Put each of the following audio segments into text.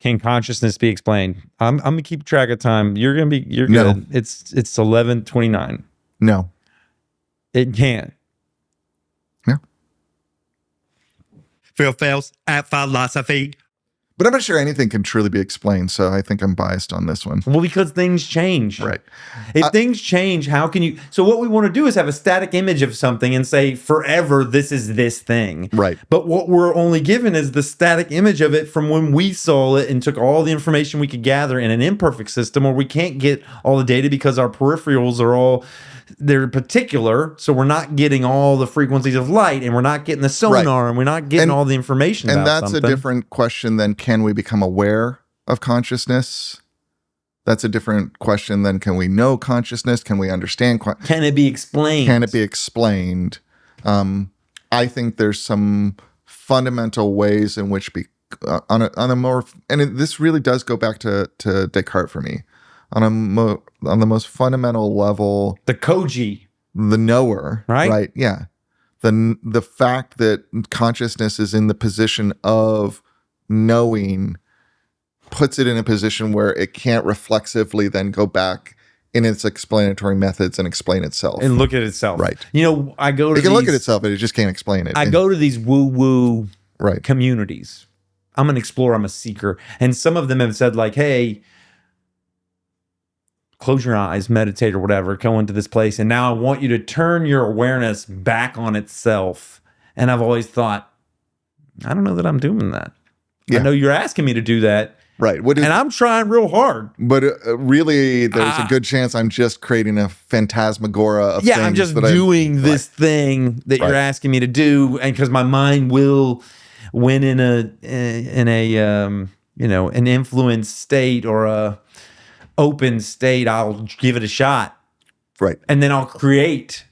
Can consciousness be explained? I'm gonna keep track of time. You're No. good. It's 11:29. No. It can't. No. Phails at philosophy. But I'm not sure anything can truly be explained, so I think I'm biased on this one. Well, because things change. Right. If things change, how can you? So what we want to do is have a static image of something and say forever this is this thing. Right. But what we're only given is the static image of it from when we saw it and took all the information we could gather in an imperfect system where we can't get all the data because our peripherals are all they're particular, so we're not getting all the frequencies of light, and we're not getting the sonar, and we're not getting all the information about something. And that's a different question than can we become aware of consciousness? That's a different question than can we know consciousness? Can we understand? Can it be explained? Can it be explained? I think there's some fundamental ways in which on a more, and this really does go back to Descartes for me. On the most fundamental level, the Koji, the knower, right? Yeah, the fact that consciousness is in the position of knowing puts it in a position where it can't reflexively then go back in its explanatory methods and explain itself and look at itself. Right. You know, I go to it can look at itself, but it just can't explain it. I go to these woo-woo communities. I'm an explorer. I'm a seeker, and some of them have said like, "Hey, close your eyes, meditate or whatever, go into this place. And now I want you to turn your awareness back on itself." And I've always thought, I don't know that I'm doing that. Yeah. I know you're asking me to do that. Right. And I'm trying real hard. But really, there's a good chance I'm just creating a phantasmagora of things. Yeah, I'm just doing this thing that you're asking me to do. And because my mind will, when in an influenced state or a open state, I'll give it a shot. Right. And then I'll create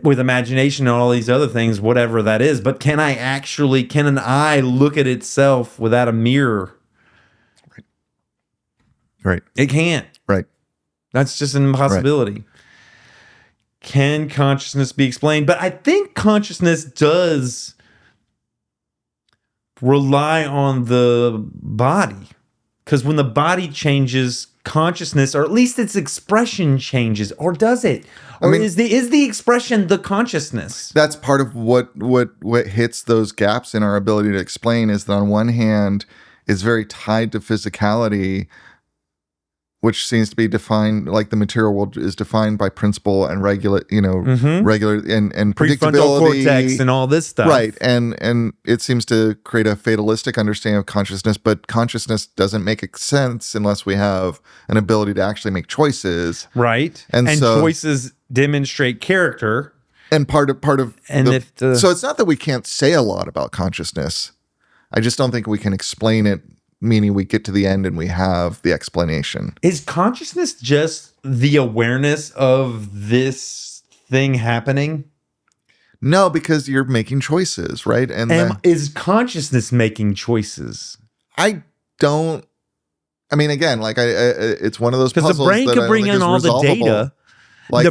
with imagination and all these other things, whatever that is. But can an eye look at itself without a mirror? Right. It can't. Right. That's just an impossibility. Right. Can consciousness be explained? But I think consciousness does rely on the body. Because when the body changes, consciousness, or at least its expression changes, or does it? Or is the expression the consciousness? That's part of what hits those gaps in our ability to explain is that on one hand, it's very tied to physicality, which seems to be defined, like the material world is defined by principle and regular and predictability, prefrontal cortex and all this stuff, right? And it seems to create a fatalistic understanding of consciousness, but consciousness doesn't make sense unless we have an ability to actually make choices, right? And so, choices demonstrate character, and part of so it's not that we can't say a lot about consciousness. I just don't think we can explain it. Meaning we get to the end and we have the explanation. Is consciousness just the awareness of this thing happening? No, because you're making choices, right? And is consciousness making choices? I mean, again, like it's one of those puzzles. Because the brain could bring in all the data. Like,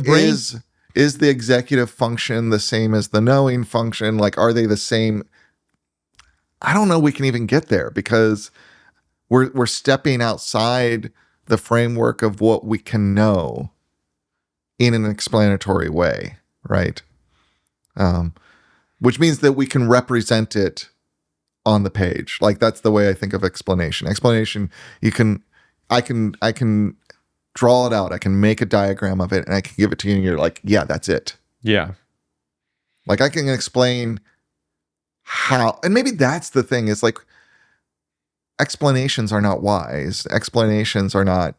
is the executive function the same as the knowing function? Like, are they the same? I don't know. We can even get there because we're stepping outside the framework of what we can know in an explanatory way, right? Which means that we can represent it on the page. Like that's the way I think of explanation. Explanation, I can draw it out. I can make a diagram of it and I can give it to you and you're like, yeah, that's it. Yeah. Like I can explain how, and maybe that's the thing is like, explanations are not wise. Explanations are not,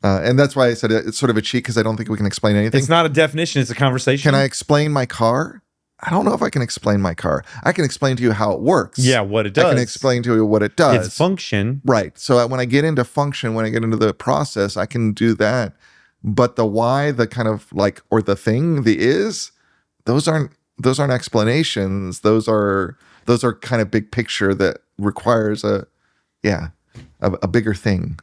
and that's why I said it's sort of a cheat because I don't think we can explain anything. It's not a definition, it's a conversation. Can I explain my car? I don't know if I can explain my car. I can explain to you how it works. Yeah, what it does. I can explain to you what it does. Its function. Right. So when I get into function, when I get into the process, I can do that. But the why, the kind of like, or the thing, the is, those aren't explanations. Those are kind of big picture that requires a bigger thing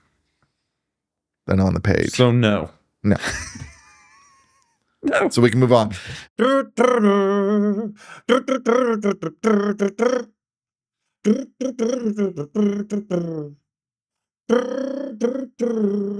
than on the page. So no. No. So we can move on. Grr, grr, grr, grr, grr, grr, grr. Grr, grr, grr.